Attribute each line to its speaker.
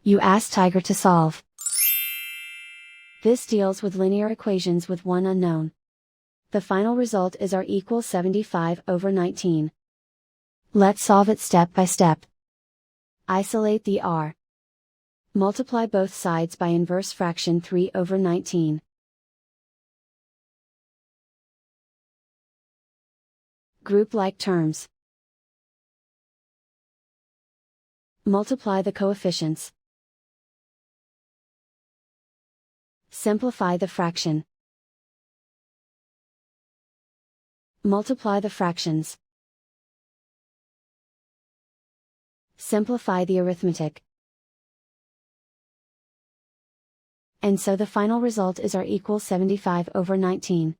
Speaker 1: You ask Tiger to solve. This deals with linear equations with one unknown. The final result is R equals 75/19. Let's solve it step by step. Isolate the R. Multiply both sides by inverse fraction 3/19. Group like terms. Multiply the coefficients. Simplify the fraction. Multiply the fractions. Simplify the arithmetic. And so the final result is R equals 75/19.